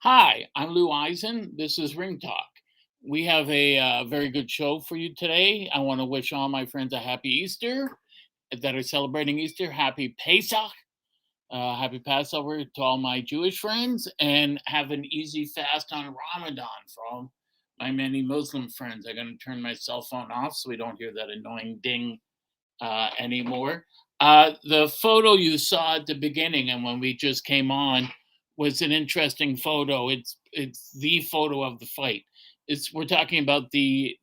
Hi, I'm Lou Eisen. This is Ring Talk. We have a very good show for you today. I want to wish all my friends a happy Easter that are celebrating Easter. Happy Pesach. Happy Passover to all my Jewish friends, and have an easy fast on Ramadan for all my many Muslim friends. I'm going to turn my cell phone off so we don't hear that annoying ding anymore. The photo you saw at the beginning and when we just came on was an interesting photo. It's the photo of the fight. We're talking about the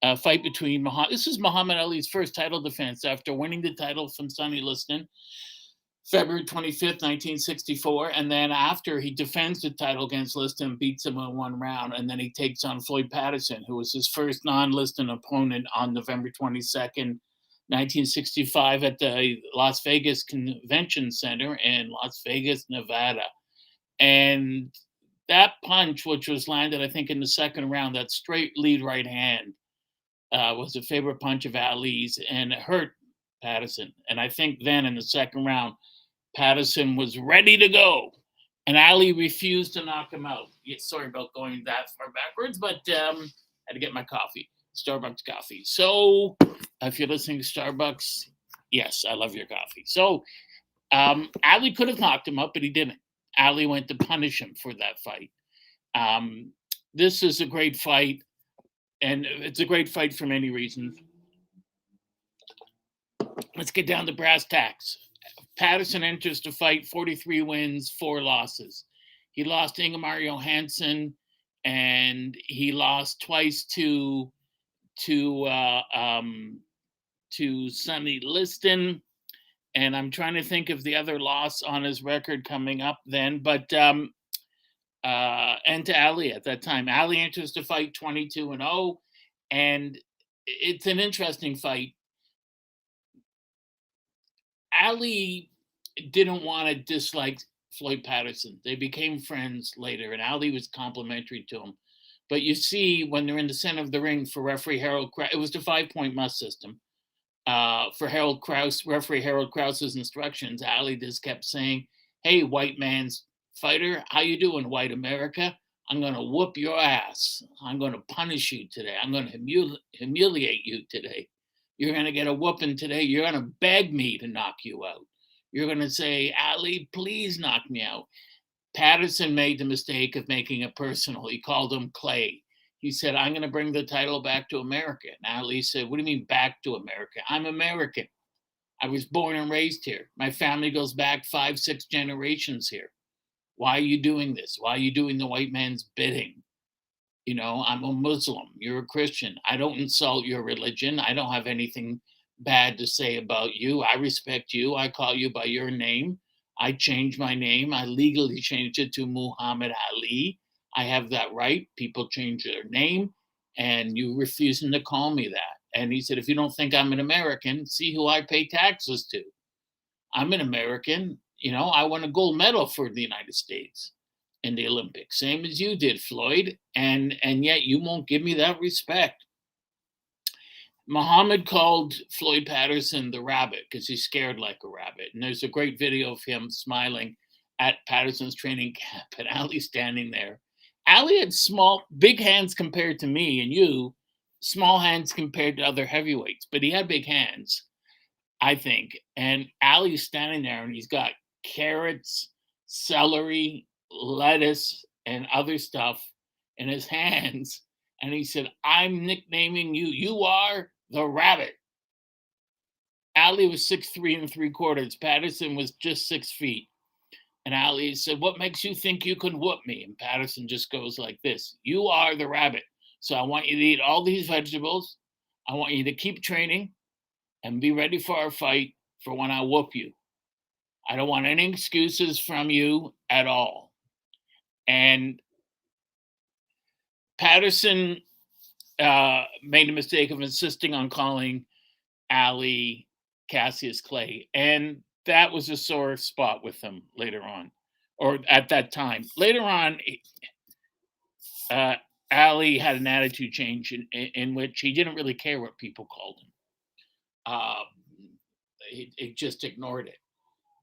fight between Muhammad. This is Muhammad Ali's first title defense after winning the title from Sonny Liston February 25th, 1964. And then after he defends the title against Liston, beats him in one round, and then he takes on Floyd Patterson, who was his first non-Liston opponent on November 22nd, 1965 at the Las Vegas Convention Center in Las Vegas, Nevada. And that punch, which was landed, I think, in the second round, that straight lead right hand, was a favorite punch of Ali's, and it hurt Patterson. And I think then in the second round, Patterson was ready to go, and Ali refused to knock him out. Yeah, sorry about going that far backwards, but I had to get my coffee, Starbucks coffee. So if you're listening to Starbucks, yes, I love your coffee. So Ali could have knocked him out, but he didn't. Ali went to punish him for that fight. This is a great fight, and it's a great fight for many reasons. Let's get down to brass tacks. Patterson enters the fight 43 wins, 4 losses. He lost to Ingemar Johansson, and he lost twice to Sonny Liston. And I'm trying to think of the other loss on his record coming up then, but and to Ali at that time. Ali enters the fight 22-0, and it's an interesting fight. Ali didn't want to dislike Floyd Patterson. They became friends later, and Ali was complimentary to him. But you see, when they're in the center of the ring for referee Harold Krause, it was the 5-point must system. For Harold Krause, referee Harold Krause's instructions, Ali just kept saying, "Hey, white man's fighter, how you doing, white America? I'm going to whoop your ass. I'm going to punish you today. I'm going to humiliate you today. You're going to get a whooping today. You're going to beg me to knock you out. You're going to say, Ali, please knock me out." Patterson made the mistake of making it personal. He called him Clay. He said, "I'm going to bring the title back to America." And Ali said, "What do you mean back to America? I'm American. I was born and raised here. My family goes back 5, 6 generations here. Why are you doing this? Why are you doing the white man's bidding? You know, I'm a Muslim. You're a Christian. I don't insult your religion. I don't have anything bad to say about you. I respect you. I call you by your name. I changed my name. I legally changed it to Muhammad Ali. I have that right. People change their name, and you refusing to call me that." And he said, "If you don't think I'm an American, see who I pay taxes to. I'm an American. You know, I won a gold medal for the United States in the Olympics, same as you did, Floyd, and yet you won't give me that respect." Muhammad called Floyd Patterson the rabbit because he's scared like a rabbit. And there's a great video of him smiling at Patterson's training camp and Ali standing there. Ali had big hands compared to me and you, small hands compared to other heavyweights, but he had big hands, I think. And Ali's standing there and he's got carrots, celery, lettuce, and other stuff in his hands. And he said, "I'm nicknaming you. You are the rabbit." Ali was 6'3¾". Patterson was just 6 feet. And Ali said, "What makes you think you can whoop me?" And Patterson just goes like this: "You are the rabbit. So I want you to eat all these vegetables. I want you to keep training and be ready for our fight for when I whoop you. I don't want any excuses from you at all." And Patterson made the mistake of insisting on calling Ali Cassius Clay, and that was a sore spot with him later on, or at that time. Later on, Ali had an attitude change in which he didn't really care what people called him. He just ignored it.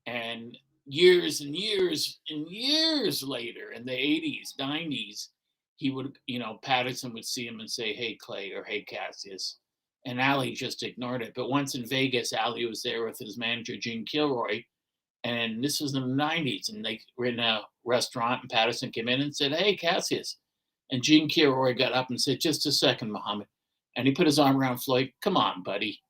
And years and years and years later, in the 80s, 90s, he would, Patterson would see him and say, "Hey, Clay," or "Hey, Cassius." And Ali just ignored it. But once in Vegas, Ali was there with his manager, Gene Kilroy. And this was in the 90s. And they were in a restaurant, and Patterson came in and said, "Hey, Cassius." And Gene Kilroy got up and said, "Just a second, Muhammad." And he put his arm around Floyd. "Come on, buddy.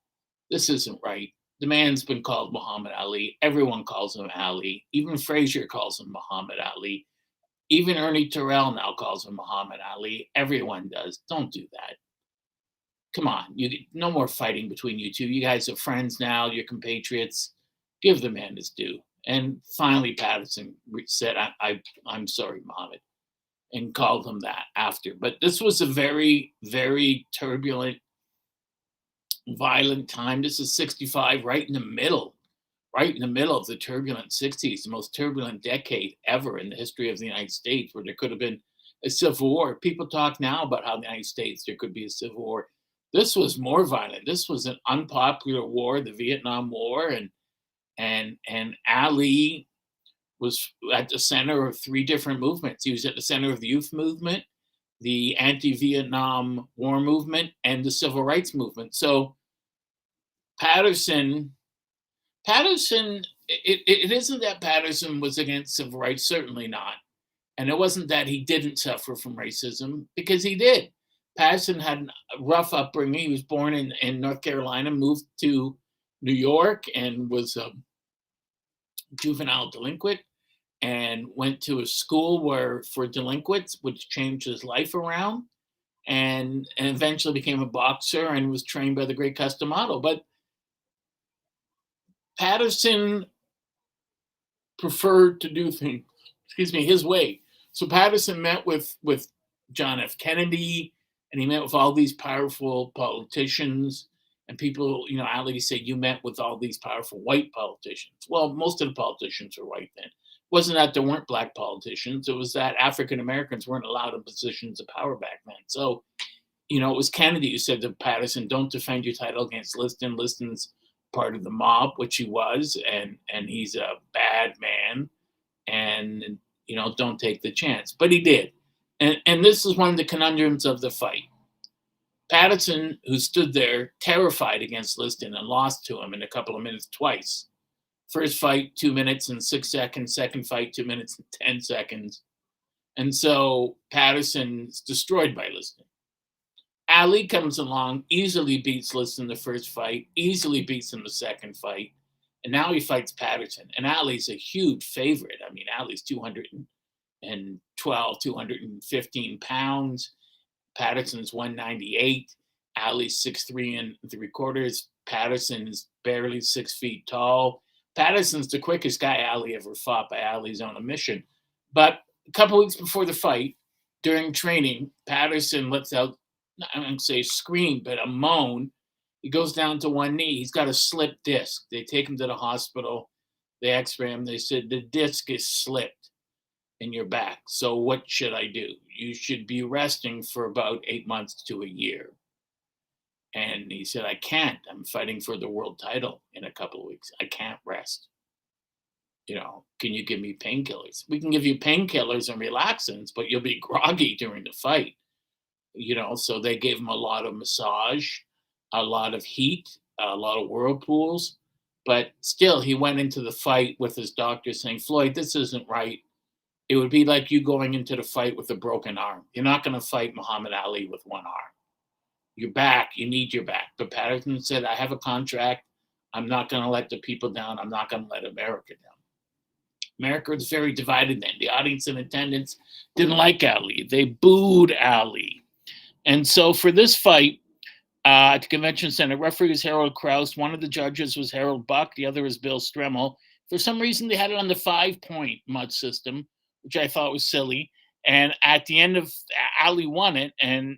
This isn't right. The man's been called Muhammad Ali. Everyone calls him Ali. Even Frazier calls him Muhammad Ali. Even Ernie Terrell now calls him Muhammad Ali. Everyone does. Don't do that. Come on. No more fighting between you two. You guys are friends now. You're compatriots. Give the man his due." And finally, Patterson said, I'm sorry, Muhammad," and called him that after. But this was a very, very turbulent, violent time. This is 65, right in the middle of the turbulent 60s, the most turbulent decade ever in the history of the United States, where there could have been a civil war. People talk now about how in the United States there could be a civil war. This was more violent. This was an unpopular war, the Vietnam War, and Ali was at the center of three different movements. He was at the center of the youth movement, the anti-Vietnam War movement, and the civil rights movement. So Patterson, it isn't that Patterson was against civil rights, certainly not. And it wasn't that he didn't suffer from racism, because he did. Patterson had a rough upbringing. He was born in North Carolina, moved to New York, and was a juvenile delinquent, and went to a school for delinquents, which changed his life around, and eventually became a boxer and was trained by the great Cus D'Amato. But Patterson preferred to do things, his way. So Patterson met with John F. Kennedy, and he met with all these powerful politicians and people. Ali said, "You met with all these powerful white politicians." Well, most of the politicians were white then. It wasn't that there weren't black politicians. It was that African Americans weren't allowed in positions of power back then. So, it was Kennedy who said to Patterson, "Don't defend your title against Liston. Liston's part of the mob," which he was, and he's a bad man, and don't take the chance. But he did. And this is one of the conundrums of the fight. Patterson, who stood there terrified against Liston and lost to him in a couple of minutes twice. First fight, 2 minutes and 6 seconds. Second fight, 2 minutes and 10 seconds. And so Patterson's destroyed by Liston. Ali comes along, easily beats Liston the first fight, easily beats him the second fight. And now he fights Patterson. And Ali's a huge favorite. I mean, Ali's 212, 215 pounds. Patterson's 198. Ali's 6'3" and 3/4. Patterson's barely 6 feet tall. Patterson's the quickest guy Ali ever fought by Ali's own admission. But a couple weeks before the fight, during training, Patterson lets out, I don't say scream, but a moan. He goes down to one knee. He's got a slipped disc. They take him to the hospital. They x-ray him. They said, "The disc is slipped in your back. So what should I do? You should be resting for about 8 months to a year." And he said, "I can't. I'm fighting for the world title in a couple of weeks. I can't rest. Can you give me painkillers? We can give you painkillers and relaxants, but you'll be groggy during the fight." So they gave him a lot of massage, a lot of heat, a lot of whirlpools. But still, he went into the fight with his doctor saying, "Floyd, this isn't right. It would be like you going into the fight with a broken arm. You're not going to fight Muhammad Ali with one arm. Your back, you need your back." But Patterson said, "I have a contract. I'm not going to let the people down. I'm not going to let America down." America was very divided then. The audience in attendance didn't like Ali. They booed Ali. And so for this fight, at the convention center, referee was Harold Krause. One of the judges was Harold Buck. The other was Bill Stremmel. For some reason, they had it on the 5-point mud system, which I thought was silly. And at the end of, Ali won it, and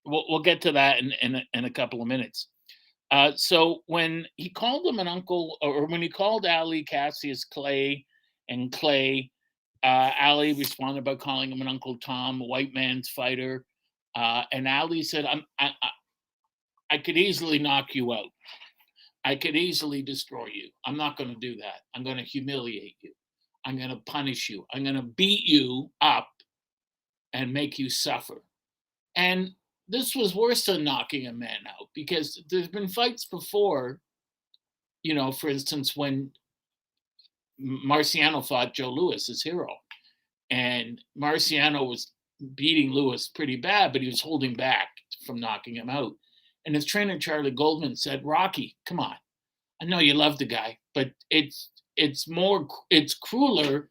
we'll get to that in a couple of minutes. So when he called him an uncle, or when he called Ali, Cassius, Clay, and Clay, Ali responded by calling him an Uncle Tom, a white man's fighter. And Ali said, I could easily knock you out. I could easily destroy you. I'm not going to do that. I'm going to humiliate you. I'm going to punish you. I'm going to beat you up and make you suffer. And this was worse than knocking a man out, because there's been fights before, for instance, when Marciano fought Joe Louis, his hero. And Marciano was beating Louis pretty bad, but he was holding back from knocking him out. And his trainer, Charlie Goldman, said, Rocky, come on. I know you love the guy, but it's crueler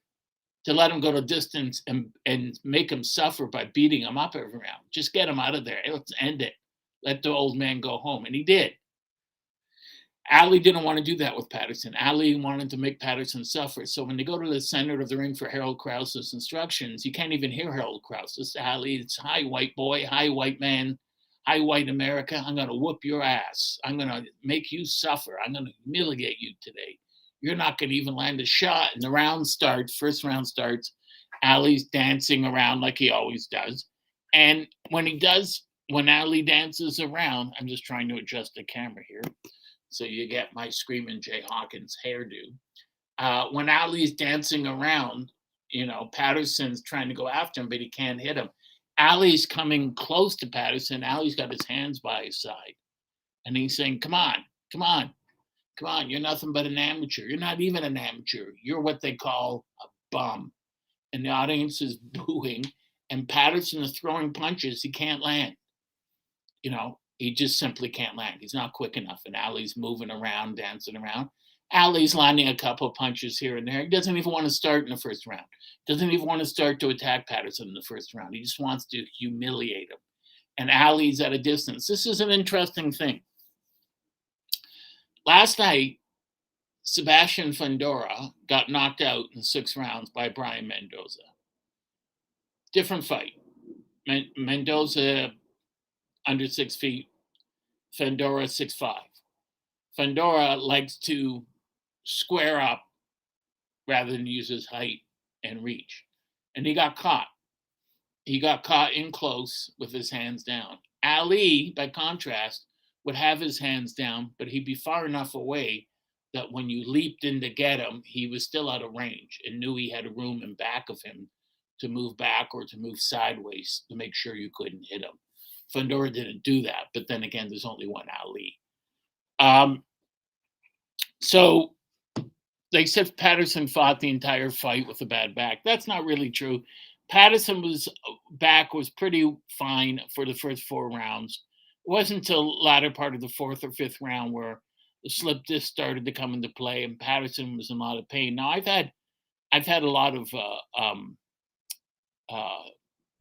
to let him go to distance and make him suffer by beating him up every round. Just get him out of there. Let's end it. Let the old man go home. And he did. Ali didn't want to do that with Patterson. Ali wanted to make Patterson suffer. So when they go to the center of the ring for Harold Krause's instructions, you can't even hear Harold Krause. It's Ali. It's, hi, white boy. Hi, white man. Hi, white America. I'm going to whoop your ass. I'm going to make you suffer. I'm going to humiliate you today. You're not going to even land a shot. And the round starts. First round starts. Ali's dancing around like he always does. And when Ali dances around, I'm just trying to adjust the camera here so you get my Screaming Jay Hawkins hairdo. When Ali's dancing around, Patterson's trying to go after him, but he can't hit him. Ali's coming close to Patterson. Ali's got his hands by his side. And he's saying, come on, come on, come on. You're nothing but an amateur. You're not even an amateur. You're what they call a bum. And the audience is booing. And Patterson is throwing punches he can't land. He just simply can't land. He's not quick enough. And Ali's moving around, dancing around. Ali's landing a couple of punches here and there. He doesn't even want to start in the first round. Doesn't even want to start to attack Patterson in the first round. He just wants to humiliate him. And Ali's at a distance. This is an interesting thing. Last night, Sebastian Fundora got knocked out in 6 rounds by Brian Mendoza. Different fight. Mendoza under 6 feet, Fundora 6'5". Fundora likes to square up rather than use his height and reach. And he got caught. He got caught in close with his hands down. Ali, by contrast, would have his hands down, but he'd be far enough away that when you leaped in to get him, he was still out of range and knew he had room in back of him to move back or to move sideways to make sure you couldn't hit him. Fundora didn't do that, but then again, there's only one Ali. So they said Patterson fought the entire fight with a bad back. That's not really true. Patterson's back was pretty fine for the first 4 rounds. It wasn't until the latter part of the 4th or 5th round where the slip disc started to come into play, and Patterson was in a lot of pain. Now I've had a lot of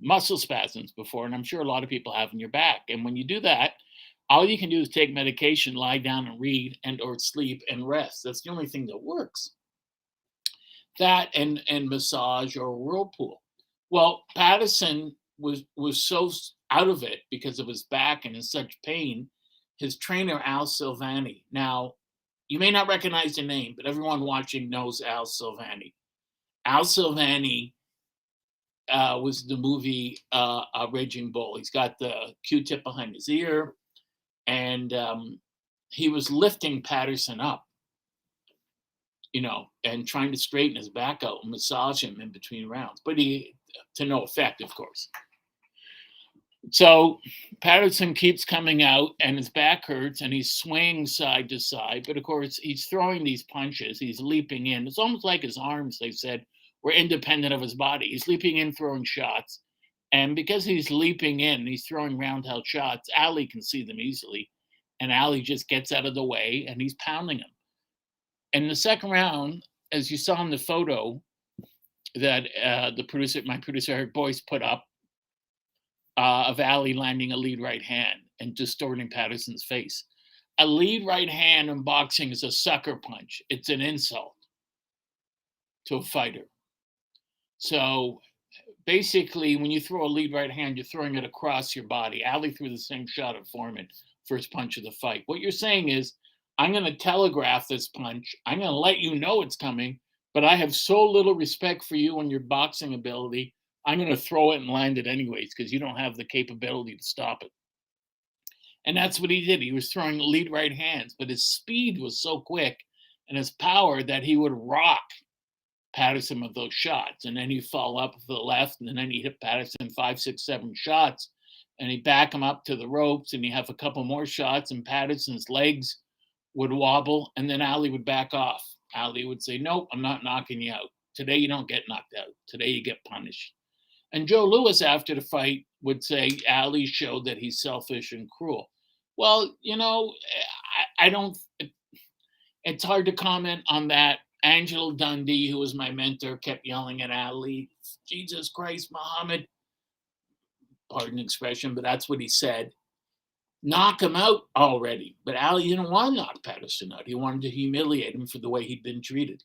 muscle spasms before, and I'm sure a lot of people have in your back. And when you do that, all you can do is take medication, lie down and read, and or sleep and rest. That's the only thing that works. That and massage or whirlpool. Well, Patterson was so out of it because of his back and in such pain. His trainer, Al Silvani. Now, you may not recognize the name, but everyone watching knows Al Silvani. Al Silvani was the movie Raging Bull. He's got the Q-tip behind his ear, and he was lifting Patterson up, and trying to straighten his back out and massage him in between rounds, but to no effect, of course. So Patterson keeps coming out, and his back hurts, and he's swaying side to side, but of course he's throwing these punches. He's leaping in. It's almost like his arms, they said, were independent of his body. He's leaping in, throwing shots. And because he's leaping in, he's throwing roundhouse shots, Ali can see them easily. And Ali just gets out of the way, and he's pounding him. In the second round, as you saw in the photo that my producer Eric Boyce put up, of Ali landing a lead right hand and distorting Patterson's face. A lead right hand in boxing is a sucker punch. It's an insult to a fighter. So basically, when you throw a lead right hand, you're throwing it across your body. Ali threw the same shot at Foreman, first punch of the fight. What you're saying is, I'm going to telegraph this punch. I'm going to let you know it's coming, but I have so little respect for you and your boxing ability, I'm going to throw it and land it anyways because you don't have the capability to stop it. And that's what he did. He was throwing lead right hands, but his speed was so quick and his power that he would rock Patterson with those shots. And then he'd fall up to the left, and then he'd hit Patterson 5, 6, 7 shots, and he'd back him up to the ropes, and he'd have a couple more shots, and Patterson's legs would wobble, and then Ali would back off. Ali would say, nope, I'm not knocking you out. Today you don't get knocked out. Today you get punished. And Joe Louis, after the fight, would say Ali showed that he's selfish and cruel. Well, I don't, it's hard to comment on that. Angelo Dundee, who was my mentor, kept yelling at Ali, Jesus Christ, Muhammad, pardon the expression, but that's what he said. Knock him out already. But Ali didn't want to knock Patterson out. He wanted to humiliate him for the way he'd been treated.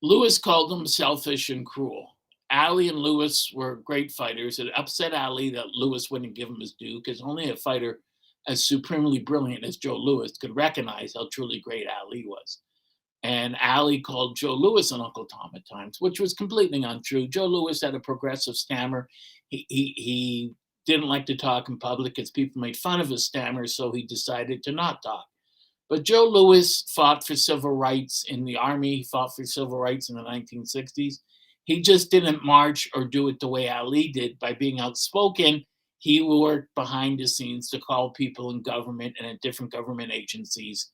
Louis called him selfish and cruel. Ali and Louis were great fighters. It upset Ali that Louis wouldn't give him his due, because only a fighter as supremely brilliant as Joe Louis could recognize how truly great Ali was. And Ali called Joe Louis an Uncle Tom at times, which was completely untrue. Joe Louis had a progressive stammer. He didn't like to talk in public because people made fun of his stammer, so he decided to not talk. But Joe Louis fought for civil rights in the Army. He fought for civil rights in the 1960s. He just didn't march or do it the way Ali did by being outspoken. He worked behind the scenes to call people in government and at different government agencies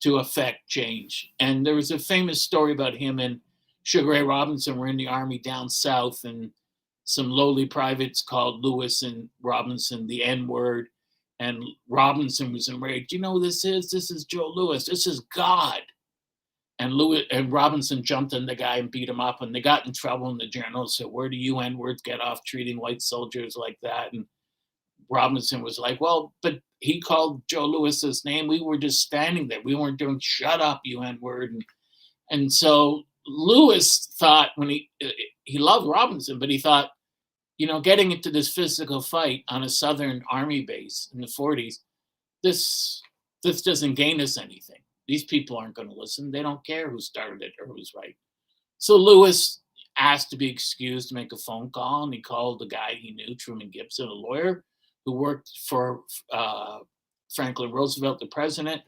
to affect change. And there was a famous story about him and Sugar Ray Robinson were in the Army down south, and some lowly privates called Louis and Robinson the N-word. And Robinson was enraged. You know who this is? This is Joe Louis. This is God. And Robinson jumped on the guy and beat him up, and they got in trouble, and the general said, where do you N-words get off treating white soldiers like that? And Robinson was like, well, but he called Joe Louis's name. We were just standing there. We weren't doing, shut up, you N-word. And so Louis thought, when he loved Robinson, but he thought, getting into this physical fight on a Southern Army base in the 40s, this doesn't gain us anything. These people aren't going to listen. They don't care who started it or who's right. So Louis asked to be excused to make a phone call, and he called the guy he knew, Truman Gibson, a lawyer who worked for Franklin Roosevelt, the president,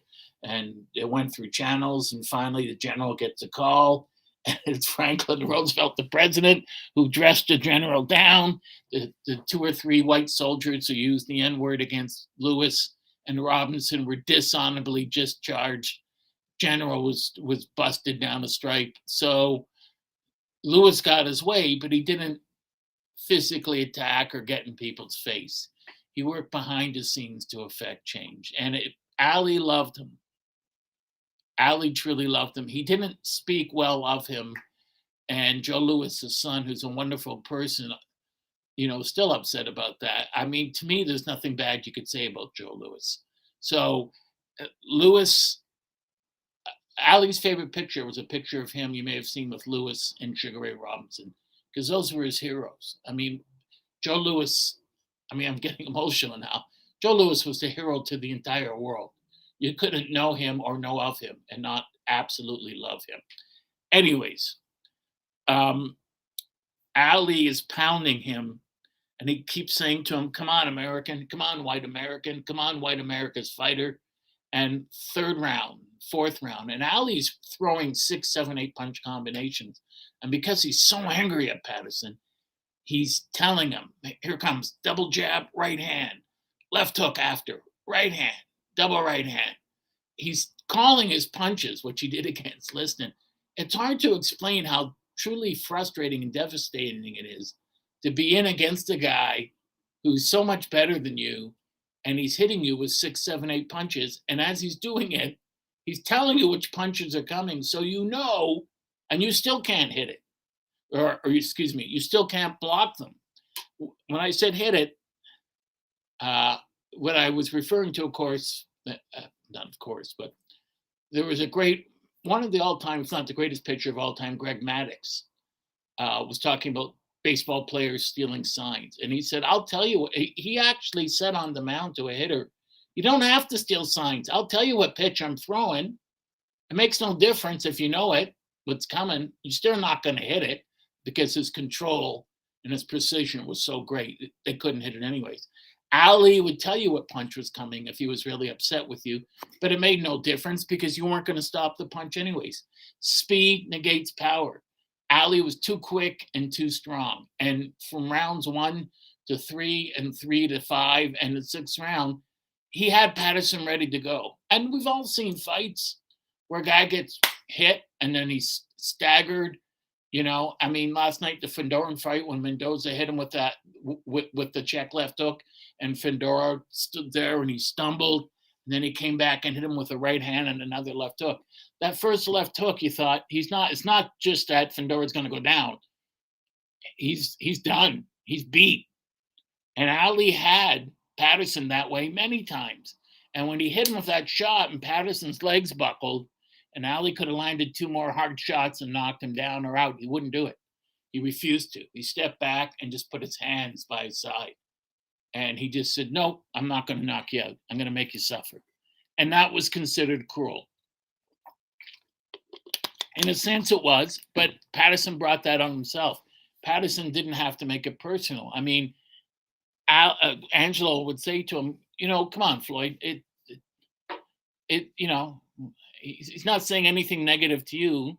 and it went through channels, and finally the general gets a call, and it's Franklin Roosevelt, the president, who dressed the general down. The 2 or 3 white soldiers who used the N-word against Louis and Robinson were dishonorably discharged. General was busted down a stripe. So Louis got his way, but he didn't physically attack or get in people's face. He worked behind the scenes to affect change. And Ali loved him. Ali truly loved him. He didn't speak well of him. And Joe Louis's son, who's a wonderful person, still upset about that. I mean, to me, there's nothing bad you could say about Joe Louis. So Ali's favorite picture was a picture of him you may have seen with Louis and Sugar Ray Robinson, because those were his heroes. I mean, Joe Louis, I'm getting emotional now. Joe Louis was the hero to the entire world. You couldn't know him or know of him and not absolutely love him. Anyways, Ali is pounding him, and he keeps saying to him, come on, American, come on, white American, come on, white America's fighter. And 3rd round, 4th round, and Ali's throwing 6, 7, 8 punch combinations. And because he's so angry at Patterson, he's telling him, here comes double jab, right hand, left hook after, right hand, double right hand. He's calling his punches, which he did against Liston. It's hard to explain how truly frustrating and devastating it is to be in against a guy who's so much better than you, and he's hitting you with 6, 7, 8 punches. And as he's doing it, he's telling you which punches are coming, so and you still can't hit it. Or excuse me, you still can't block them. When I said hit it, what I was referring to, of course, not of course, but there was one of the all-time, if not the greatest pitcher of all time, Greg Maddux, was talking about baseball players stealing signs. And he said, I'll tell you what, he actually said on the mound to a hitter, you don't have to steal signs. I'll tell you what pitch I'm throwing. It makes no difference if you know what's coming. You're still not going to hit it, because his control and his precision was so great, they couldn't hit it anyways. Ali would tell you what punch was coming if he was really upset with you, but it made no difference because you weren't going to stop the punch anyways. Speed negates power. Ali was too quick and too strong. And from rounds 1 to 3 and 3 to 5 and the sixth round, he had Patterson ready to go. And we've all seen fights where a guy gets hit and then he's staggered. I mean, last night the Fendoran fight when Mendoza hit him with that with the check left hook, and Fendora stood there and he stumbled, and then he came back and hit him with a right hand and another left hook. That first left hook, you thought it's not just that Fendora's going to go down. He's done. He's beat. And Ali had Patterson that way many times. And when he hit him with that shot and Patterson's legs buckled, and Ali could have landed 2 more hard shots and knocked him down or out, he wouldn't do it. He refused to. He stepped back and just put his hands by his side. And he just said, "No, I'm not going to knock you out. I'm going to make you suffer." And that was considered cruel. In a sense, it was, but Patterson brought that on himself. Patterson didn't have to make it personal. I mean, Angelo would say to him, "Come on, Floyd. He's not saying anything negative to you.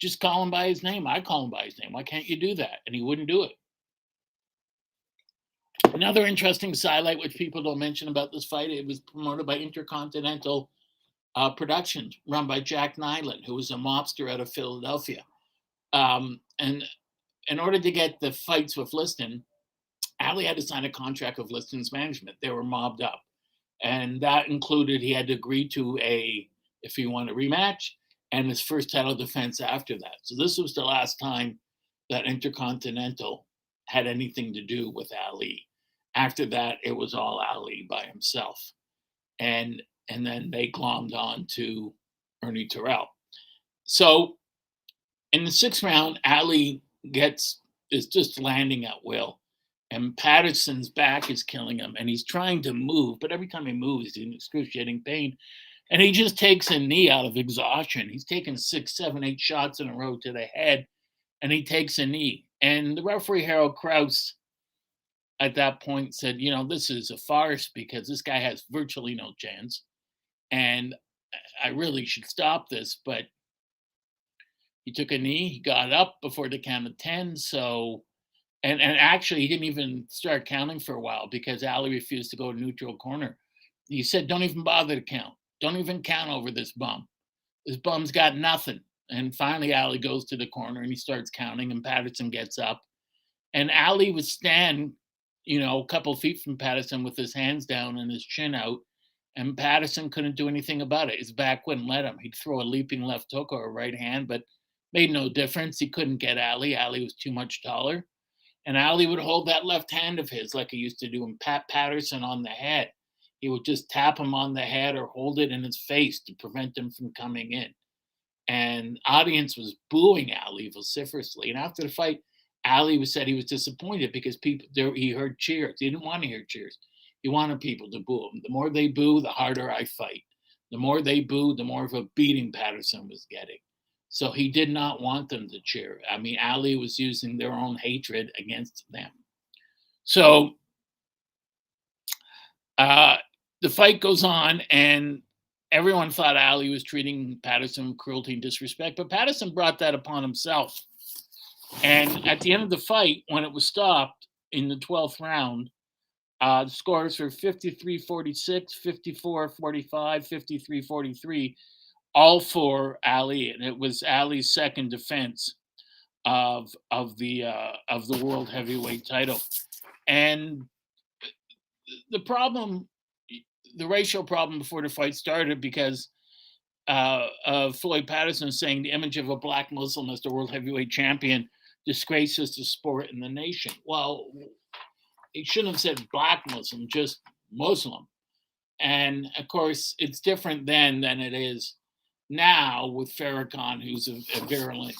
Just call him by his name. I call him by his name. Why can't you do that?" And he wouldn't do it. Another interesting sidelight, which people don't mention about this fight, it was promoted by Intercontinental Productions, run by Jack Nyland, who was a mobster out of Philadelphia. And in order to get the fights with Liston, Ali had to sign a contract with Liston's management. They were mobbed up. And that included he had to agree to if he wanted a rematch, and his first title defense after that. So this was the last time that Intercontinental had anything to do with Ali. After that, it was all Ali by himself. And then they glommed on to Ernie Terrell. So in the sixth round, Ali is just landing at will. And Patterson's back is killing him. And he's trying to move, but every time he moves, he's in excruciating pain. And he just takes a knee out of exhaustion. He's taken 6, 7, 8 shots in a row to the head, and he takes a knee. And the referee, Harold Krause, at that point said, this is a farce because this guy has virtually no chance. And I really should stop this. But he took a knee. He got up before the count of 10. So, and actually, he didn't even start counting for a while because Ali refused to go to neutral corner. He said, "Don't even bother to count. Don't even count over this bum. This bum's got nothing." And finally, Ali goes to the corner and he starts counting, and Patterson gets up. And Ali would stand, a couple feet from Patterson with his hands down and his chin out. And Patterson couldn't do anything about it. His back wouldn't let him. He'd throw a leaping left hook or a right hand, but made no difference. He couldn't get Ali. Ali was too much taller. And Ali would hold that left hand of his like he used to do and pat Patterson on the head. He would just tap him on the head or hold it in his face to prevent him from coming in. And the audience was booing Ali vociferously. And after the fight, Ali said he was disappointed because he heard cheers. He didn't want to hear cheers. He wanted people to boo him. The more they boo, the harder I fight. The more they boo, the more of a beating Patterson was getting. So he did not want them to cheer. I mean, Ali was using their own hatred against them. So the fight goes on, and everyone thought Ali was treating Patterson with cruelty and disrespect, but Patterson brought that upon himself. And at the end of the fight, when it was stopped in the 12th round, the scores were 53-46, 54-45, 53-43, all for Ali, and it was Ali's second defense of the world heavyweight title. And the racial problem before the fight started because of Floyd Patterson saying the image of a black Muslim as the world heavyweight champion disgraces the sport and the nation. Well, he shouldn't have said black Muslim, just Muslim. And of course, it's different then than it is now with Farrakhan, who's a virulent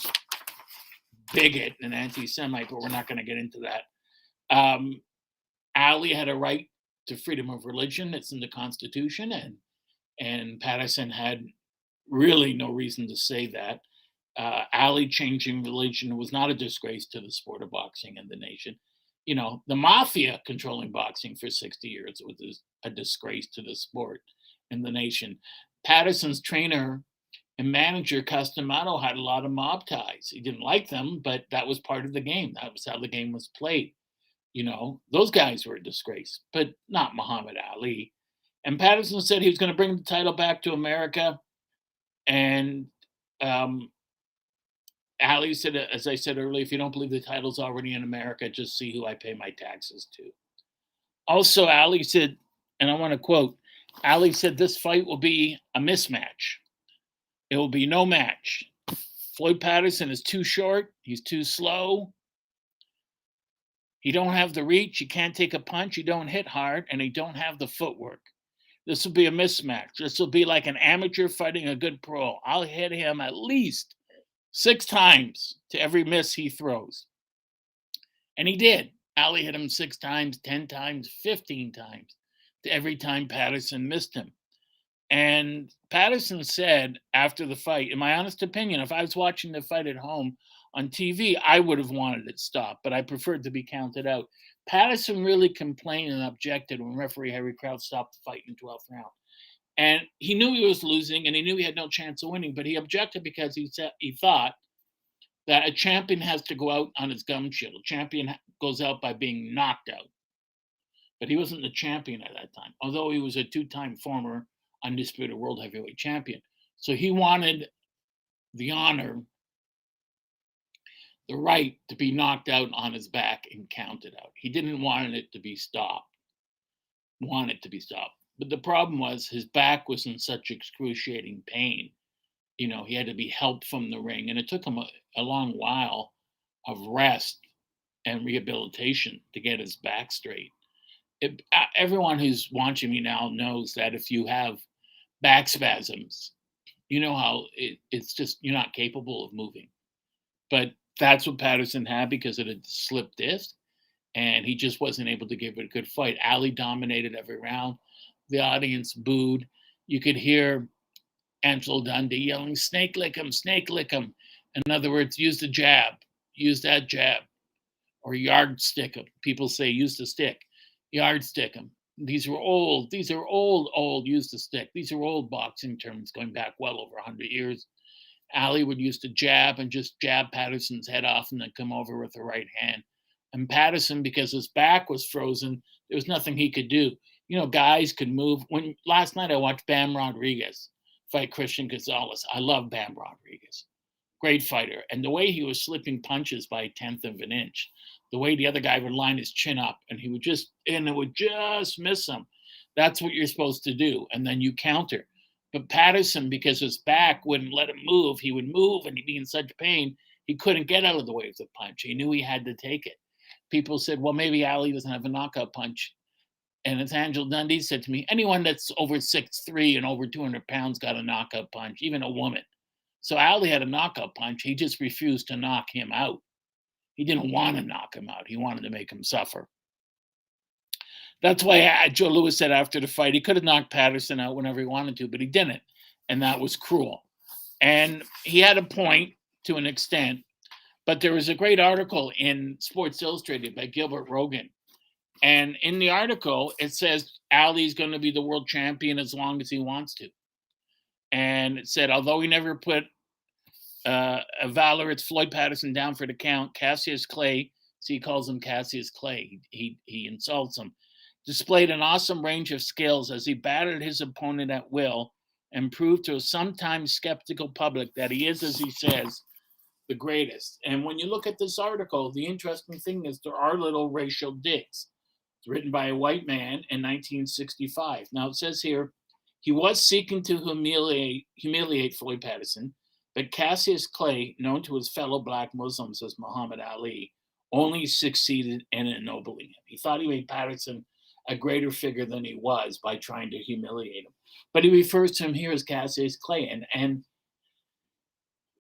bigot and anti-Semite, but we're not going to get into that. Ali had a right to freedom of religion. It's in the Constitution, and Patterson had really no reason to say that. Ali changing religion was not a disgrace to the sport of boxing and the nation. the mafia controlling boxing for 60 years was a disgrace to the sport and the nation. Patterson's trainer and manager, Customato, had a lot of mob ties. He didn't like them, but that was part of the game. That was how the game was played. Those guys were a disgrace, but not Muhammad Ali. And Patterson said he was going to bring the title back to America. And Ali said, as I said earlier, if you don't believe the title's already in America, just see who I pay my taxes to. Also, Ali said, and I want to quote, Ali said, this fight will be a mismatch. It will be no match. Floyd Patterson is too short. He's too slow. He don't have the reach. He can't take a punch. He don't hit hard, and he don't have the footwork. This will be a mismatch. This will be like an amateur fighting a good pro. I'll hit him at least 6 times to every miss he throws. And he did. Ali hit him 6 times, 10 times, 15 times to every time Patterson missed him. And Patterson said after the fight, in my honest opinion, if I was watching the fight at home on TV, I would have wanted it stopped, but I preferred to be counted out. Patterson really complained and objected when referee Harry Kraut stopped the fight in the 12th round. And he knew he was losing, and he knew he had no chance of winning, but he objected because he thought that a champion has to go out on his gum shield. A champion goes out by being knocked out. But he wasn't the champion at that time, although he was a 2-time former undisputed world heavyweight champion. So he wanted the honor, the right to be knocked out on his back and counted out. He didn't want it to be stopped. But the problem was his back was in such excruciating pain. He had to be helped from the ring, and it took him a long while of rest and rehabilitation to get his back straight. Everyone who's watching me now knows that if you have back spasms, you know how it's just you're not capable of moving. But that's what Patterson had because of the slip disc, and he just wasn't able to give it a good fight. Ali dominated every round. The audience booed. You could hear Angelo Dundee yelling, snake lick him, snake lick him. In other words, use the jab, use that jab, or yardstick him. People say use the stick, yardstick him. These are old, use the stick. These are old boxing terms going back well over 100 years. Ali would use the jab and just jab Patterson's head off and then come over with the right hand. And Patterson, because his back was frozen, there was nothing he could do. Guys could move. Last night I watched Bam Rodriguez fight Christian Gonzalez. I love Bam Rodriguez. Great fighter. And the way he was slipping punches by a 1/10 of an inch, the way the other guy would line his chin up and it would just miss him. That's what you're supposed to do. And then you counter. But Patterson, because his back wouldn't let him move, he would move and he'd be in such pain, he couldn't get out of the way of the punch. He knew he had to take it. People said, well, maybe Ali doesn't have a knockout punch. And as Angelo Dundee said to me, anyone that's over 6'3" and over 200 pounds got a knockout punch, even a woman. So Ali had a knockout punch. He just refused to knock him out. He didn't want to knock him out. He wanted to make him suffer. That's why Joe Louis said after the fight, he could have knocked Patterson out whenever he wanted to, but he didn't. And that was cruel. And he had a point to an extent. But there was a great article in Sports Illustrated by Gilbert Rogan. And in the article, it says Ali's going to be the world champion as long as he wants to. And it said, although he never put Valorous Floyd Patterson down for the count, Cassius Clay, see, he calls him Cassius Clay. He insults him. Displayed an awesome range of skills as he battered his opponent at will and proved to a sometimes skeptical public that he is, as he says, the greatest. And when you look at this article, the interesting thing is there are little racial digs. It's written by a white man in 1965. Now it says here, he was seeking to humiliate Floyd Patterson, but Cassius Clay, known to his fellow black Muslims as Muhammad Ali, only succeeded in ennobling him. He thought he made Patterson a greater figure than he was by trying to humiliate him. But he refers to him here as Cassius Clay. And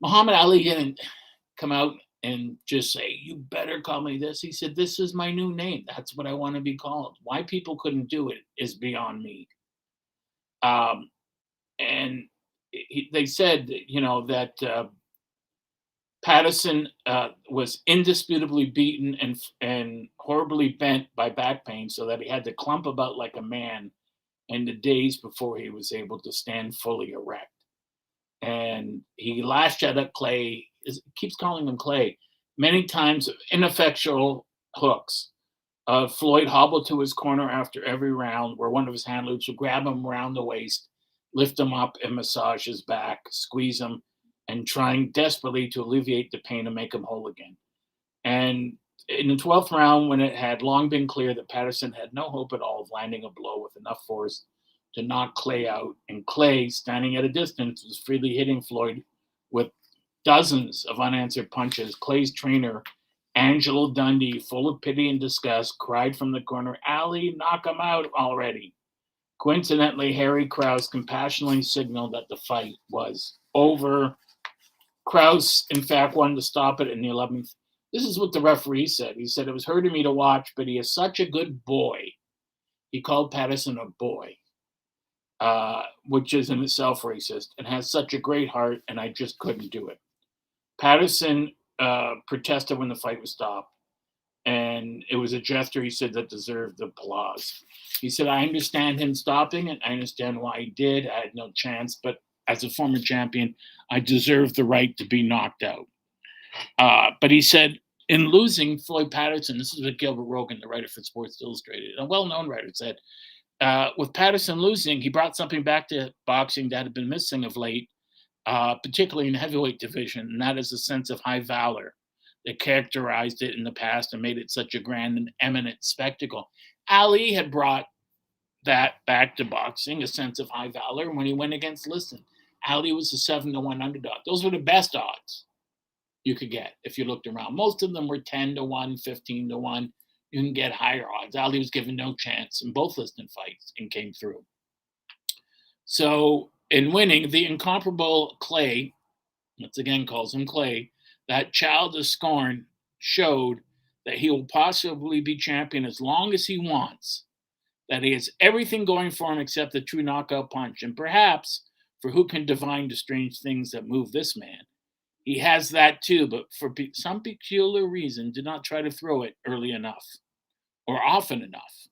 Muhammad Ali didn't come out and just say, you better call me this. He said, this is my new name. That's what I want to be called. Why people couldn't do it is beyond me. And they said, that Patterson was indisputably beaten and horribly bent by back pain, so that he had to clump about like a man in the days before he was able to stand fully erect. And he lashed out at Clay, keeps calling him Clay, many times, ineffectual hooks. Floyd hobbled to his corner after every round, where one of his handlers would grab him around the waist, lift him up, and massage his back, squeeze him, and trying desperately to alleviate the pain and make him whole again. And in the 12th round, when it had long been clear that Patterson had no hope at all of landing a blow with enough force to knock Clay out, and Clay, standing at a distance, was freely hitting Floyd with dozens of unanswered punches, Clay's trainer, Angelo Dundee, full of pity and disgust, cried from the corner, "Ali, knock him out already." Coincidentally, Harry Krause compassionately signaled that the fight was over. Krause, in fact, wanted to stop it in the 11th. This is what the referee said. He said, "It was hurting me to watch, but he is such a good boy." He called Patterson a boy, which is in itself racist, and has such a great heart, and I just couldn't do it. Patterson protested when the fight was stopped, and it was a gesture, he said, that deserved applause. He said, "I understand him stopping it. I understand why he did. I had no chance, but as a former champion, I deserve the right to be knocked out." But he said, in losing Floyd Patterson, this is what Gilbert Rogan, the writer for Sports Illustrated, a well-known writer, said, with Patterson losing, he brought something back to boxing that had been missing of late, particularly in the heavyweight division, and that is a sense of high valor that characterized it in the past and made it such a grand and eminent spectacle. Ali had brought that back to boxing, a sense of high valor, when he went against Liston. Ali was a 7-1 underdog. Those were the best odds you could get if you looked around. Most of them were 10-1, 15-1. You can get higher odds. Ali was given no chance in both Liston fights and came through. So in winning, the incomparable Clay, once again calls him Clay, that child of scorn, showed that he will possibly be champion as long as he wants, that he has everything going for him except the true knockout punch, and perhaps, for who can divine the strange things that move this man, he has that too, but for some peculiar reason did not try to throw it early enough or often enough.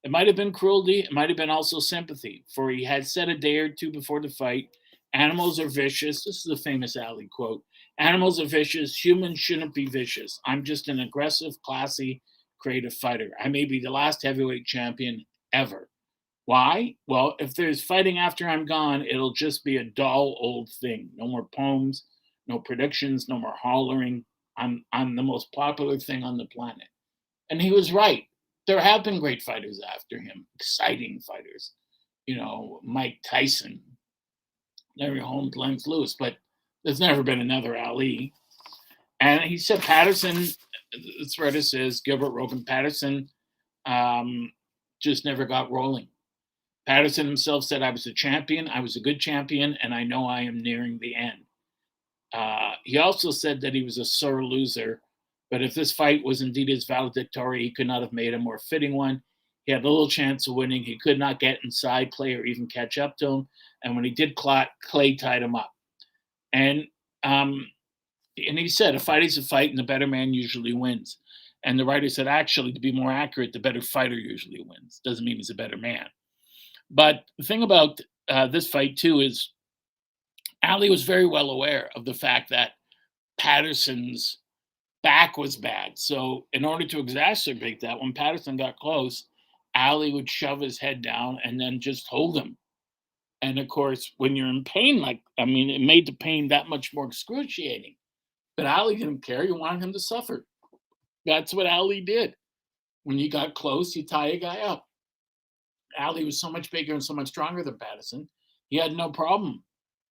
It might have been cruelty, it might have been also sympathy, for he had said a day or two before the fight, "Animals are vicious." This is a famous Ali quote. "Animals are vicious. Humans shouldn't be vicious. I'm just an aggressive, classy, creative fighter. I may be the last heavyweight champion ever. Why? Well, if there's fighting after I'm gone, it'll just be a dull old thing. No more poems, no predictions, no more hollering. I'm the most popular thing on the planet." And he was right. There have been great fighters after him, exciting fighters. Mike Tyson, Larry Holmes, Lennox Lewis, but there's never been another Ali. And he said Patterson, this writer says, Gilbert Rogan, Patterson just never got rolling. Patterson himself said, "I was a champion, I was a good champion, and I know I am nearing the end." He also said that he was a sore loser, but if this fight was indeed his valedictory, he could not have made a more fitting one. He had little chance of winning. He could not get inside Clay or even catch up to him. And when he did, Clay tied him up. And he said, "A fight is a fight, and the better man usually wins." And the writer said, actually, to be more accurate, the better fighter usually wins. Doesn't mean he's a better man. But the thing about this fight, too, is Ali was very well aware of the fact that Patterson's back was bad. So in order to exacerbate that, when Patterson got close, Ali would shove his head down and then just hold him. And of course, when you're in pain, it made the pain that much more excruciating. But Ali didn't care. He wanted him to suffer. That's what Ali did. When you got close, you tie a guy up. Ali was so much bigger and so much stronger than Patterson. He had no problem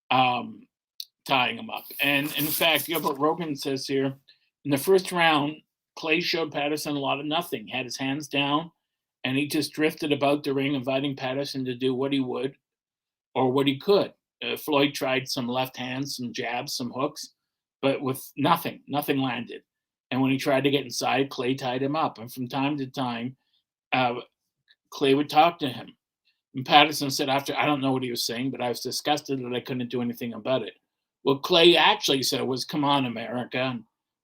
tying him up. And in fact, Gilbert Rogan says here, in the first round, Clay showed Patterson a lot of nothing, had his hands down, and he just drifted about the ring, inviting Patterson to do what he would or what he could. Floyd tried some left hands, some jabs, some hooks, but with nothing landed. And when he tried to get inside, Clay tied him up. And from time to time, Clay would talk to him. And Patterson said after, "I don't know what he was saying, but I was disgusted that I couldn't do anything about it. What Clay actually said was, "Come on, America,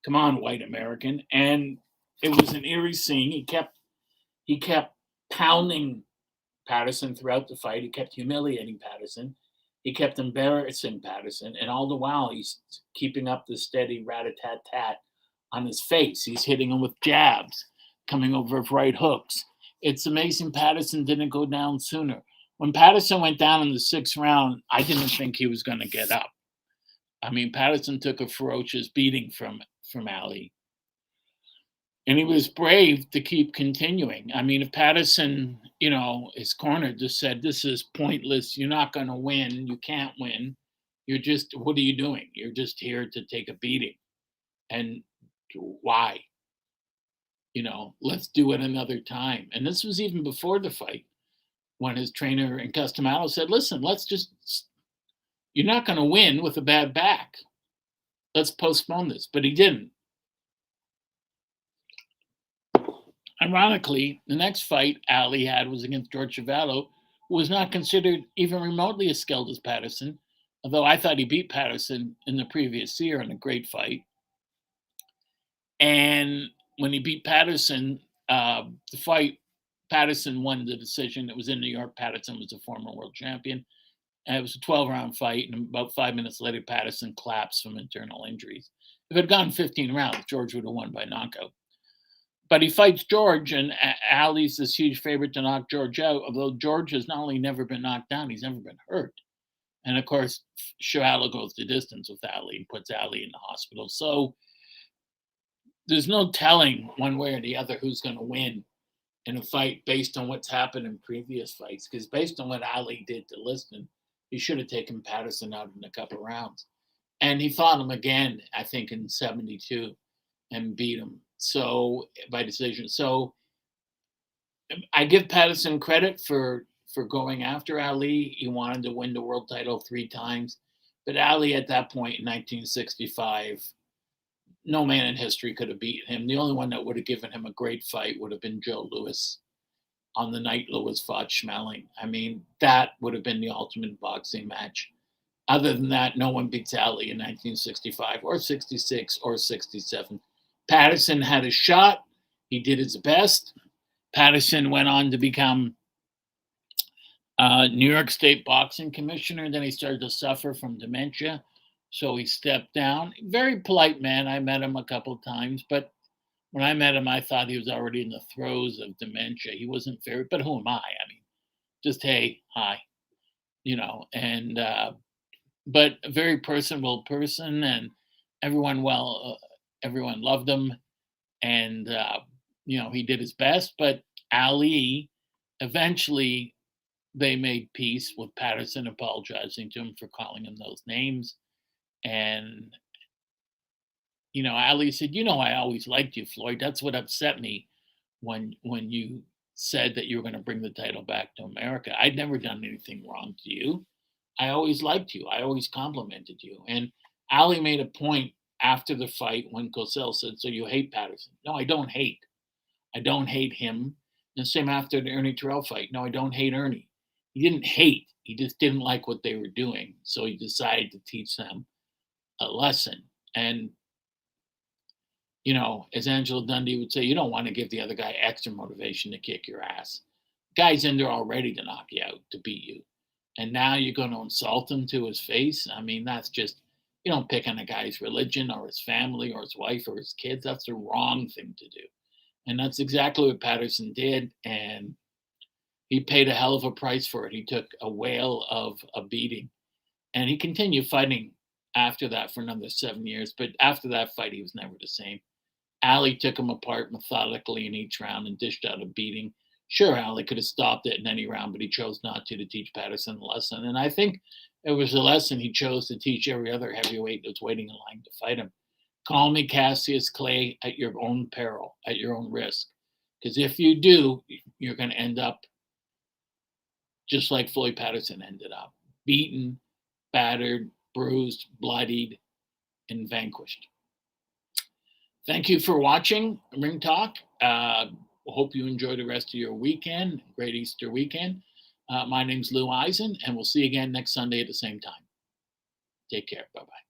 come on, white American," and it was an eerie scene. He kept pounding Patterson throughout the fight. He kept humiliating Patterson. He kept embarrassing Patterson, and all the while he's keeping up the steady rat-a-tat-tat on his face. He's hitting him with jabs, coming over with right hooks. It's amazing Patterson didn't go down sooner. When Patterson went down in the sixth round, I didn't think he was going to get up. I mean, Patterson took a ferocious beating from Ali, and he was brave to keep continuing. I mean, if Patterson, his corner just said, "This is pointless. You're not going to win. You can't win. What are you doing? You're just here to take a beating. And why? Let's do it another time." And this was even before the fight when his trainer and Customato said, "Listen, you're not going to win with a bad back. Let's postpone this." But he didn't. Ironically, the next fight Ali had was against George Chuvalo, who was not considered even remotely as skilled as Patterson, although I thought he beat Patterson in the previous year in a great fight. And when he beat Patterson, the fight, Patterson won the decision. It was in New York. Patterson was a former world champion. And it was a 12-round fight, and about 5 minutes later, Patterson collapsed from internal injuries. If it had gone 15 rounds, George would have won by knockout. But he fights George, and Ali's this huge favorite to knock George out, although George has not only never been knocked down, he's never been hurt. And of course, Chuvalo goes the distance with Ali and puts Ali in the hospital. So there's no telling one way or the other who's going to win in a fight based on what's happened in previous fights. Because based on what Ali did to Liston, he should have taken Patterson out in a couple rounds. And he fought him again, I think, in 72 and beat him by decision. So I give Patterson credit for going after Ali. He wanted to win the world title 3 times. But Ali at that point in 1965, no man in history could have beaten him. The only one that would have given him a great fight would have been Joe Louis on the night Louis fought Schmeling. I mean, that would have been the ultimate boxing match. Other than that, no one beats Ali in 1965 or 66 or 67. Patterson had a shot. He did his best. Patterson went on to become New York State boxing commissioner. Then he started to suffer from dementia. So he stepped down. Very polite man. I met him a couple of times. But when I met him, I thought he was already in the throes of dementia. He wasn't very, but who am I? I mean, just, hey, hi, and, but a very personable person, and everyone loved him. And, he did his best. But Ali, eventually, they made peace with Patterson, apologizing to him for calling him those names. And, Ali said, "I always liked you, Floyd. That's what upset me when you said that you were going to bring the title back to America. I'd never done anything wrong to you. I always liked you. I always complimented you." And Ali made a point after the fight when Cosell said, "So you hate Patterson?" "No, I don't hate. I don't hate him." And same after the Ernie Terrell fight. "No, I don't hate Ernie." He didn't hate. He just didn't like what they were doing. So he decided to teach them a lesson. And, as Angela Dundee would say, you don't want to give the other guy extra motivation to kick your ass. Guy's in there already to knock you out, to beat you. And now you're going to insult him to his face? I mean, that's just, you don't pick on a guy's religion or his family or his wife or his kids. That's the wrong thing to do. And that's exactly what Patterson did. And he paid a hell of a price for it. He took a whale of a beating. And he continued fighting after that for another 7 years. But after that fight, he was never the same. Ali took him apart methodically in each round and dished out a beating. Sure, Ali could have stopped it in any round, but he chose not to teach Patterson a lesson. And I think it was a lesson he chose to teach every other heavyweight that's waiting in line to fight him. Call me Cassius Clay at your own peril, at your own risk. Because if you do, you're going to end up just like Floyd Patterson ended up. Beaten, battered, bruised, bloodied, and vanquished. Thank you for watching Ring Talk. Hope you enjoy the rest of your weekend. Great Easter weekend. My name's Lou Eisen, and we'll see you again next Sunday at the same time. Take care. Bye-bye.